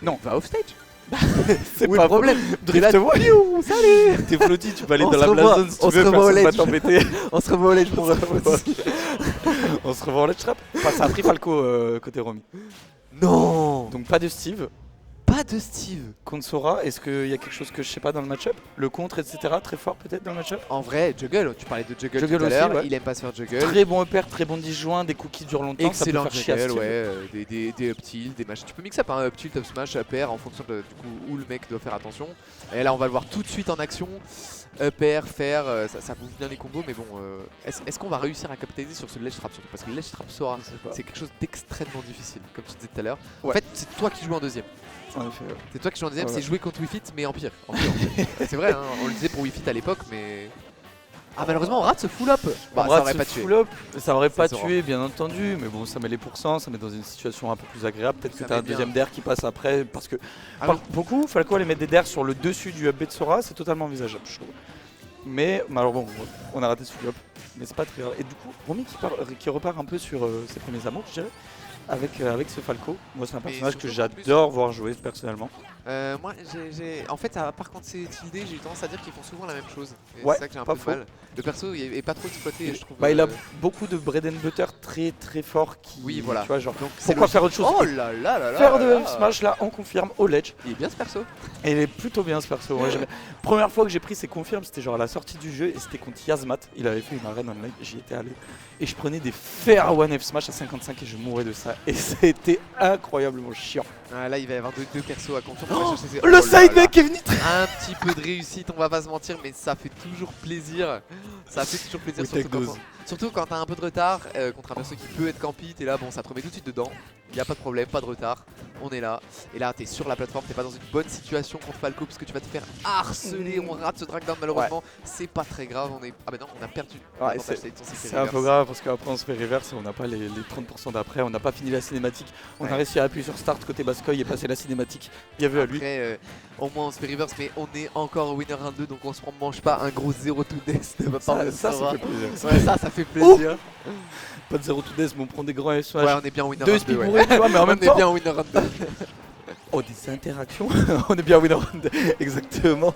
Non, va off stage. C'est Où est pas le problème. Drift voyou, salut. T'es flotti, tu peux aller On dans se la revoit, blast zone si tu on se veux, revoit au personne va ledge. t'embêter. On se revoit au ledge pour On se revoit en ledge trap. Enfin, ça a pris Falco côté Romy. Non. Donc pas de Steve. Pas de Steve. Contre Sora, est-ce qu'il y a quelque chose que je sais pas dans le match-up? Le contre, etc. Très fort peut-être dans le match-up? En vrai, Juggle, tu parlais de Juggle Juggle tout à aussi, l'heure, ouais. il aime pas se faire Juggle. Très bon upper, très bon disjoint, des coups qui durent longtemps. Excellent ça peut faire chier à Juggle, Steve. ouais, des up tilt, des machins. Tu peux mix up un up tilt, up smash, up air en fonction de du coup, où le mec doit faire attention. Et là on va le voir tout de suite en action. Up air, faire, ça bouge bien les combos, mais bon, est-ce qu'on va réussir à capitaliser sur ce ledge trap surtout? Parce que le ledge trap Sora, c'est quelque chose d'extrêmement difficile, comme tu disais tout à l'heure. Ouais. En fait, c'est toi qui joues en deuxième. En effet, ouais. C'est toi qui joues en deuxième, Ouais, c'est jouer contre Wii Fit, mais en pire. C'est vrai, hein, on le disait pour Wii Fit à l'époque, mais. Ah, malheureusement, on rate ce full up. Bah, ça aurait pas tué. Full up, ça aurait pas Sora. tué, bien entendu, mais bon, ça met les pourcents, ça met dans une situation un peu plus agréable. Peut-être que Ça t'as un met bien. deuxième dair qui passe après, parce que Ah par oui. beaucoup, Falco allait mettre des dairs sur le dessus du up B de Sora, c'est totalement envisageable, je trouve. Mais alors bon, on a raté ce full up, mais c'est pas très grave. Et du coup, Romy qui repart un peu sur ses premiers amours, je dirais, avec ce Falco. Moi, c'est un Mais personnage que surtout qu'en plus- j'adore voir jouer personnellement. Moi, en fait, à part quand c'est tilde, j'ai eu tendance à dire qu'ils font souvent la même chose. Et Ouais, c'est ça que j'ai un pas peu faux. mal. Le perso il est pas trop exploité, je trouve. Bah, il a beaucoup de bread and butter très très fort qui. Oui, voilà. Tu vois, genre, Donc, c'est pourquoi logique. faire autre chose? Oh là là là là Faire là de là. Smash là, on confirme au ledge. Il est bien ce perso. Et il est plutôt bien ce perso. Ouais, première fois que j'ai pris ses confirmes, c'était genre à la sortie du jeu et c'était contre Yazmat. Il avait fait une arène online, j'y étais allé. Et je prenais des fair one F Smash à 55 et je mourais de ça. Et c'était incroyablement chiant. Ah, là, il va y avoir deux persos à confirmer. Oh, On va chercher ses- le Oh là side là. deck est venu très Un petit peu de réussite, on va pas se mentir, mais ça fait toujours plaisir. Ça fait toujours plaisir, Oui, surtout take quand, those. surtout quand t'as un peu de retard contre un perso qui peut être campy. T'es là, bon, ça te remet tout de suite dedans. Y a pas de problème, pas de retard. On est là. Et là, t'es sur la plateforme, t'es pas dans une bonne situation contre Falco puisque tu vas te faire harceler. On rate ce drag down malheureusement. C'est pas très grave. On est. Ah, bah non, on a perdu. Ouais, L'avantage, c'est- on s'est fait C'est un peu reverse. grave parce qu'après on se fait reverse et on n'a pas les 30% d'après. On n'a pas fini la cinématique. On Ouais. a réussi à appuyer sur start côté Bascoy et passer la cinématique. Bien vu à lui. Après, au moins on se fait reverse, mais on est encore winner 1-2, donc on se mange pas un gros 0 to death de ma part de Ça Sora. fait plaisir. Ouais, ça fait plaisir. Pas de 0 to death, mais on prend des grands F Ouais, Smash. on est bien winner 2 1-2. speed Ouais. bourrés, tu vois, mais en On même est temps. bien winner 1-2. Oh, des interactions. On est bien winner round, exactement.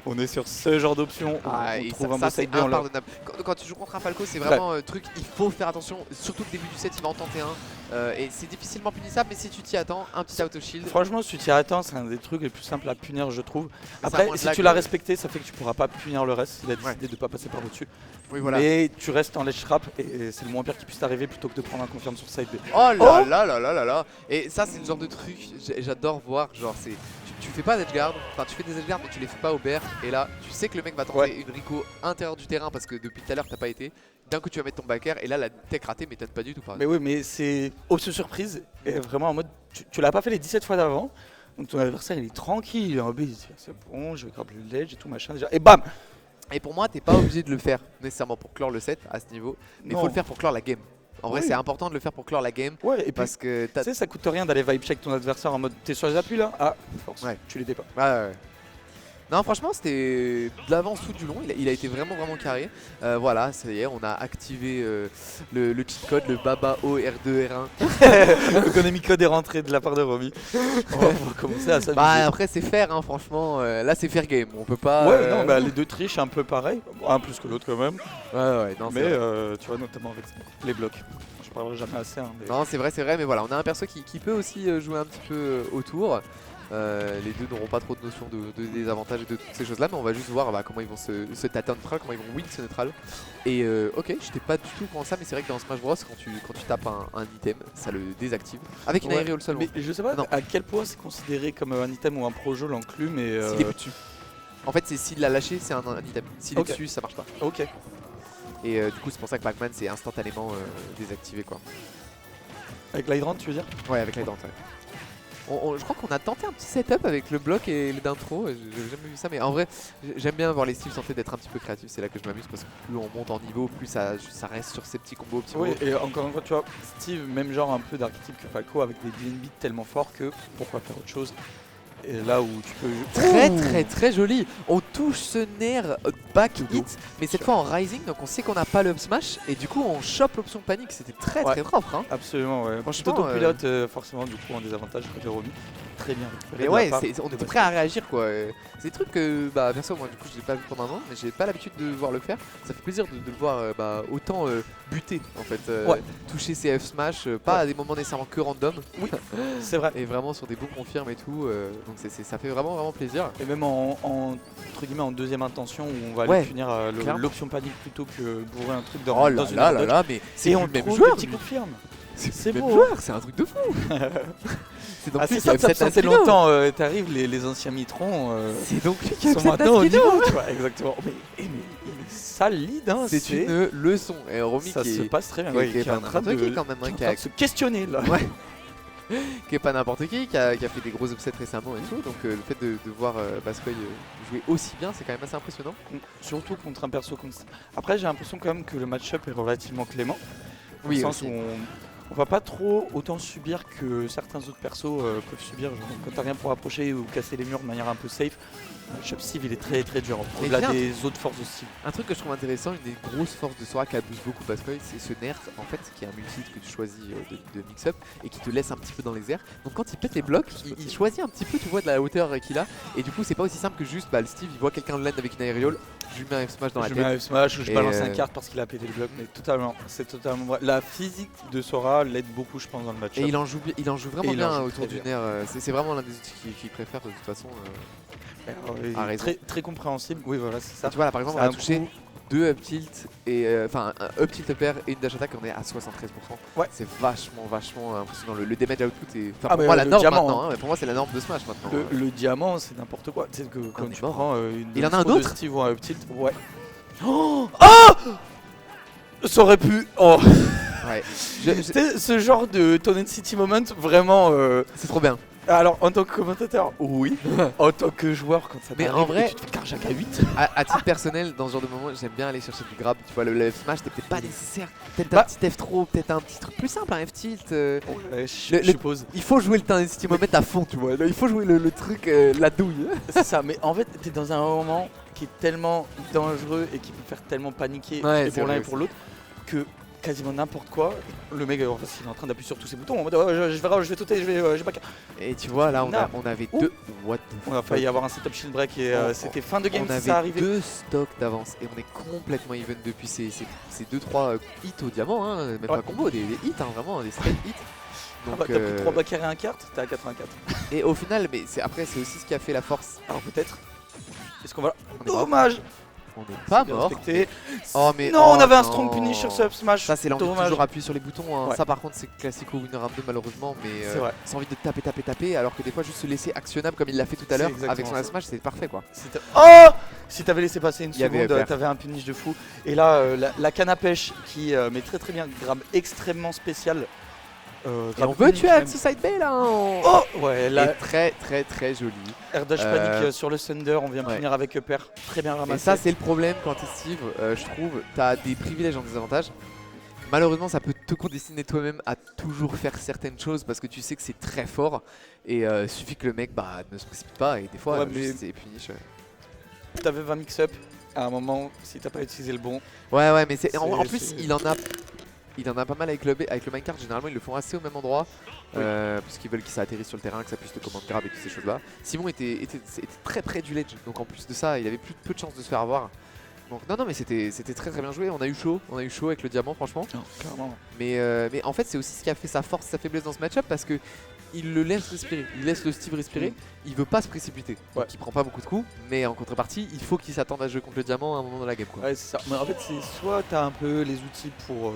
On est sur ce genre d'option. Ah, On et trouve ça, un beau c'est side B, on l'a- impardonnable. Quand tu joues contre un Falco, c'est vraiment truc, il faut faire attention. Surtout que début du set, il va en tenter un. Et c'est difficilement punissable, mais si tu t'y attends, un petit auto shield. Franchement, si tu t'y attends, c'est un des trucs les plus simples à punir, je trouve. Ça a Après, moins de si lag, tu l'as respecté, ça fait que tu pourras pas punir le reste. Il a décidé de pas passer par au-dessus. Oui, voilà. Mais tu restes en ledge trap et c'est le moins pire qui puisse t'arriver plutôt que de prendre un confirme sur side B. Oh là là là là là là. Et ça, c'est le genre de truc, j'adore voir. Genre, c'est. Tu fais pas d'edge guard, enfin tu fais des edge guard mais tu les fais pas au bear. Et là, tu sais que le mec va tenter une Rico intérieur du terrain parce que depuis tout à l'heure t'as pas été. D'un coup tu vas mettre ton back air et là la tech ratée m'étonne pas du tout. Mais oui, mais c'est option surprise et vraiment en mode tu l'as pas fait les 17 fois d'avant. Donc ton adversaire il est tranquille, il est en B, il dit c'est bon, je vais grabber le ledge et tout machin déjà. Et bam. Et pour moi, t'es pas obligé de le faire nécessairement pour clore le set à ce niveau, mais il Non. faut le faire pour clore la game. En vrai, Oui. c'est important de le faire pour clore la game Ouais, et puis parce que tu sais, ça coûte rien d'aller vibe check ton adversaire en mode t'es sur les appuis là. Ah, force, Ouais. tu l'étais pas. Ouais. Non, franchement, c'était de l'avance tout du long. Il a été vraiment carré. Voilà, ça y est, on a activé le cheat code, le Baba O R2R1. L'économie code est rentré de la part de Romy. On va commencer à s'amuser. Bah après, c'est fair, hein, franchement. Là, c'est fair game. On peut pas. Ouais, non, bah, les deux triches un peu pareil. Un plus que l'autre quand même. Ouais, non, Mais c'est vrai. tu vois, notamment avec les blocs. Je parlerai jamais assez. Hein, mais... Non, c'est vrai, mais voilà, on a un perso qui peut aussi jouer un petit peu autour. Les deux n'auront pas trop de notion de désavantages et de toutes ces choses là, mais on va juste voir comment ils vont se tâter en neutral, comment ils vont win ce neutral. Et ok, j'étais pas du tout pour ça, mais c'est vrai que dans Smash Bros, quand tu tapes un item, ça le désactive. Avec une Ouais, aérial seulement. Mais je sais pas Non. à quel point c'est considéré comme un item ou un projo l'enclume. Mais S'il est dessus. En fait, c'est s'il l'a lâché, c'est un item. S'il Ok. est dessus, ça marche pas. Ok. Et du coup, c'est pour ça que Pac-Man c'est instantanément désactivé quoi. Avec l'hydrant, tu veux dire? Ouais, avec la dente. Ouais. Je crois qu'on a tenté un petit setup avec le bloc et l'intro, j'ai jamais vu ça, mais en vrai j'aime bien voir les Steve tenter d'être un petit peu créatifs, c'est là que je m'amuse parce que plus on monte en niveau, plus ça reste sur ces petits combos Oui, et encore une fois, tu vois, Steve, même genre un peu d'archétype que Falco avec des DNB tellement forts que pourquoi faire autre chose? Et là où tu peux... Très joli. On touche ce nerf back hit, mais cette fois en rising, donc on sait qu'on n'a pas le up smash et du coup on chope l'option panique. C'était très propre. Hein. Absolument, ouais. Franchement, Autopilote, forcément, du coup, en désavantage côté Romy. Très bien. Mais ouais, on était prêt à réagir quoi. C'est des trucs que, perso, moi du coup je l'ai pas vu pendant un an, mais j'ai pas l'habitude de voir le faire. Ça fait plaisir de le voir autant buter en fait. Toucher ses F smash, pas à des moments nécessairement que random. Oui, c'est vrai. Et vraiment sur des beaux confirmes et tout. Donc ça fait vraiment plaisir. Et même entre guillemets en deuxième intention où on va aller punir l'option panique plutôt que bourrer un truc dans une là, mais c'est on le même trouve joueur. des petits confirmes. C'est le beau, même joueur, c'est un truc de fou. C'est ça fait longtemps, t'arrives les anciens mitrons. C'est donc lui qui sont maintenant au niveau, tu vois, exactement. Mais ça lead, hein, c'est une leçon. Et Romy ça qui se passe très bien, qui est en train de se questionner là. Ouais. Qui est pas n'importe qui a fait des gros upsets récemment et tout, donc le fait de voir Bascoy jouer aussi bien, c'est quand même assez impressionnant. Surtout contre un perso comme ça. Après, j'ai l'impression quand même que le match-up est relativement clément. Oui, dans le sens où on va pas trop autant subir que certains autres persos peuvent subir. Genre, quand t'as rien pour approcher ou casser les murs de manière un peu safe, le match-up Steve il est très dur. Au-delà des autres forces de Steve. Un truc que je trouve intéressant, une des grosses forces de Sora qui abuse beaucoup Bascoy, c'est ce nerf en fait qui est un multi que tu choisis de mix-up et qui te laisse un petit peu dans les airs. Donc quand il pète les blocs, il choisit un petit peu, tu vois, de la hauteur qu'il a. Et du coup c'est pas aussi simple que juste le Steve il voit quelqu'un de land avec une aériole, je lui mets un F smash dans la tête. Je mets un F smash ou je balance un carte parce qu'il a pété le bloc, mais c'est totalement vrai. La physique de Sora l'aide beaucoup je pense dans le match. Et il en joue vraiment bien autour du nerf. C'est vraiment l'un des outils qu'il préfère de toute façon. Très compréhensible. Oui voilà c'est ça. Et tu vois là par exemple on a touché 2 up tilt et un up tilt up air et une dash attack, on est à 73%. Ouais. C'est vachement impressionnant. Le damage output est pour moi la norme diamant, maintenant. Hein. Pour moi c'est la norme de Smash maintenant. Le diamant c'est n'importe quoi. Tu sais que quand tu prends il en a un autre. Steve ou un up tilt. Ouais. Ça aurait pu. Ouais. C'était ce genre de Tonen City moment vraiment. C'est trop bien. Alors en tant que commentateur, oui. En tant que joueur, quand ça mais t'arrive en vrai, tu te fais carjack à 8. À titre personnel, dans ce genre de moment, j'aime bien aller chercher du grab. Tu vois, le F smash, c'était peut-être pas nécessaire. Peut-être un petit F throw, peut-être un petit truc plus simple, un F tilt. Je suppose. Il faut jouer le Tonen City moment à fond, tu vois. Il faut jouer le truc, la douille. C'est ça, mais en fait, t'es dans un moment qui est tellement dangereux et qui peut faire tellement paniquer et pour l'un et pour l'autre que quasiment n'importe quoi, le mec en fait, il est en train d'appuyer sur tous ses boutons en mode je vais sauter, j'ai pas qu'à. Et tu vois là on avait deux. On a failli avoir un setup shield break et c'était fin de game, on ça avait arrivait. 2 stocks d'avance et on est complètement even depuis ces 2-3 hits au diamant, hein, même pas combo, des hits, hein, vraiment des straight hits. Donc t'as pris 3 backers et un carte, t'es à 84. Et au final, mais après c'est aussi ce qui a fait la force. Alors peut-être. Est-ce qu'on va là? Dommage. On n'est pas mort. On avait un strong punish sur ce up smash. Ça c'est l'envie de toujours appuyer sur les boutons. Hein. Ouais. Ça par contre c'est classique au winner 2 malheureusement, mais c'est envie de taper alors que des fois juste se laisser actionnable comme il l'a fait tout à l'heure avec son smash, c'est parfait quoi. Si t'avais laissé passer une seconde, t'avais un punish de fou. Et là la canne à pêche qui met très bien, grab extrêmement spécial. Et on veut tuer à ce side B là. Ouais, là très joli. Air dash panique sur le Thunder, on vient punir avec Upper, très bien ramassé. Et ça c'est le problème quand t'es Steve, je trouve, t'as des privilèges en désavantage. Malheureusement ça peut te conditionner toi-même à toujours faire certaines choses parce que tu sais que c'est très fort et suffit que le mec ne se précipite pas et des fois c'est punish. T'avais 20 mix-up à un moment si t'as pas utilisé le bon. Ouais mais en plus il en a pas mal avec le minecart, généralement ils le font assez au même endroit parce qu'ils veulent que ça atterrisse sur le terrain, que ça puisse te commande grab et toutes ces choses là. Simon était très près du ledge, donc en plus de ça il avait peu de chances de se faire avoir. Donc non mais c'était très bien joué, on a eu chaud avec le diamant franchement. Non, clairement. Mais en fait c'est aussi ce qui a fait sa force, sa faiblesse dans ce match-up parce que il le laisse respirer, il laisse le Steve respirer, il veut pas se précipiter, donc il prend pas beaucoup de coups, mais en contrepartie il faut qu'il s'attende à jouer contre le diamant à un moment dans la game quoi. Ouais c'est ça, mais en fait c'est soit t'as un peu les outils pour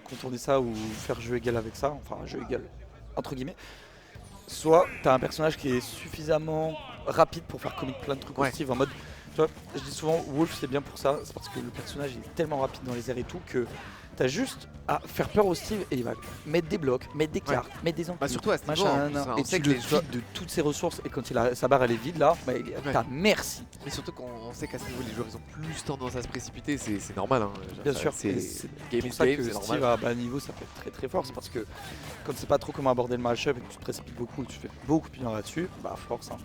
contourner ça ou faire jeu égal avec ça, enfin jeu égal entre guillemets, soit t'as un personnage qui est suffisamment rapide pour faire commit plein de trucs au Steve en mode, tu vois, je dis souvent Wolf c'est bien pour ça, c'est parce que le personnage est tellement rapide dans les airs et tout que t'as juste à faire peur au Steve et il va mettre des blocs, mettre des cartes, mettre des enclumes, Surtout à ce niveau, machin, on et sait tu que le les joueurs. vides de toutes ses ressources et quand sa barre elle est vide là, bah, t'as merci. Mais surtout qu'on sait qu'à ce niveau, les joueurs ils ont plus tendance à se précipiter, c'est normal. Hein. Bien sûr, c'est game pour is ça game, que c'est Steve normal. à bas niveau ça peut être très très fort, c'est parce que quand tu sais pas trop comment aborder le match-up et que tu te précipites beaucoup et que tu fais beaucoup punir là-dessus, bah force. Hein.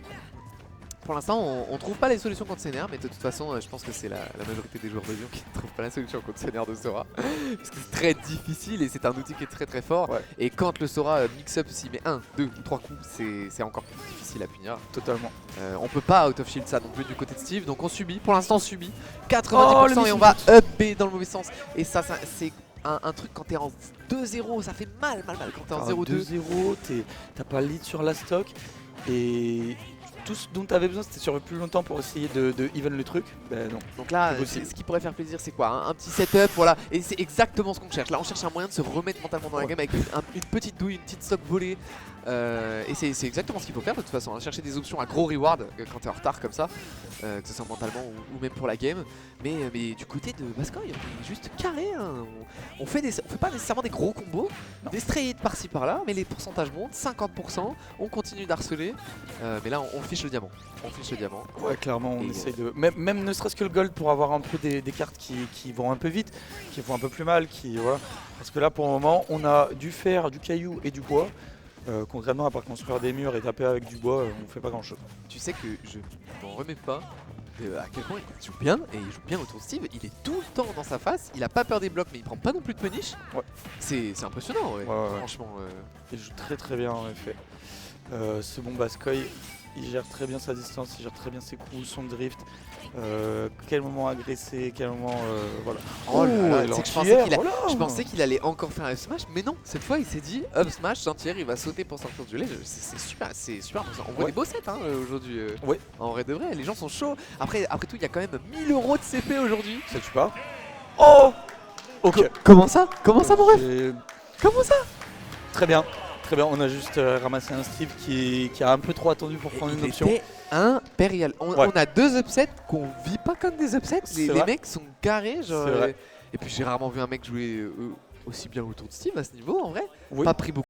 Pour l'instant, on trouve pas les solutions contre Sener, mais de toute façon, je pense que c'est la majorité des joueurs de Lyon qui ne trouvent pas la solution contre Sener de Sora. Parce que c'est très difficile et c'est un outil qui est très très fort. Ouais. Et quand le Sora mix-up s'il met 1, 2 ou 3 coups, c'est encore plus difficile à punir. Totalement. On peut pas out of shield ça non plus du côté de Steve, donc on subit. Pour l'instant, on subit 90% et on va up B dans le mauvais sens. Et ça c'est un truc quand t'es en 2-0, ça fait mal quand t'es en 0-2. 2-0, t'as pas le lead sur la stock et tout ce dont t'avais besoin c'était survivre plus longtemps pour essayer de even le truc. Ben non. Donc là, C'est possible. ce qui pourrait faire plaisir, c'est quoi, un petit setup, voilà. Et c'est exactement ce qu'on cherche. Là, on cherche un moyen de se remettre mentalement dans la game avec une petite douille, une petite stock volée. Et c'est exactement ce qu'il faut faire de toute façon. Hein. Chercher des options à gros reward quand t'es en retard comme ça, que ce soit mentalement ou même pour la game. Mais du côté de Bascoy, on est juste carré. Hein. On fait pas nécessairement des gros combos, des stray hits par-ci par-là, mais les pourcentages montent, 50%. On continue d'harceler. Mais là, on fiche le diamant. On fiche le diamant. Ouais, clairement, on Et essaye de. Même ne serait-ce que le gold pour avoir un peu des cartes qui vont un peu vite, qui font un peu plus mal, voilà. Parce que là, pour le moment, on a du fer, du caillou et du bois. Concrètement, à part construire des murs et taper avec du bois, on fait pas grand-chose. Tu sais que je m'en remets pas à quel point il joue bien, et il joue bien autour de Steve. Il est tout le temps dans sa face, il a pas peur des blocs, mais il prend pas non plus de punish. Ouais. C'est impressionnant, ouais. Ouais. Franchement. Il joue très très bien en effet. Ce bon Bascoy, il gère très bien sa distance, il gère très bien ses coups, son drift. Quel moment agresser, quel moment voilà. Oh là là, et tu sais que l'anti-air, je pensais qu'il allait encore faire un up smash, mais non, cette fois il s'est dit up smash, entière, il va sauter pour sortir du lait. C'est super impressionnant. On voit des beaux sets hein, aujourd'hui. Ouais. En vrai de vrai, les gens sont chauds. Après tout, il y a quand même 1000 € de CP aujourd'hui. Ça tue pas. Oh ok. Comment ça mon ref? Comment ça? Très bien. Très bien, on a juste ramassé un Steve qui a un peu trop attendu pour prendre une option. C'était impérial. On a 2 upsets qu'on vit pas comme des upsets. Les mecs sont carrés. Genre, et puis j'ai rarement vu un mec jouer aussi bien autour de Steve à ce niveau en vrai. Oui. Pas pris beaucoup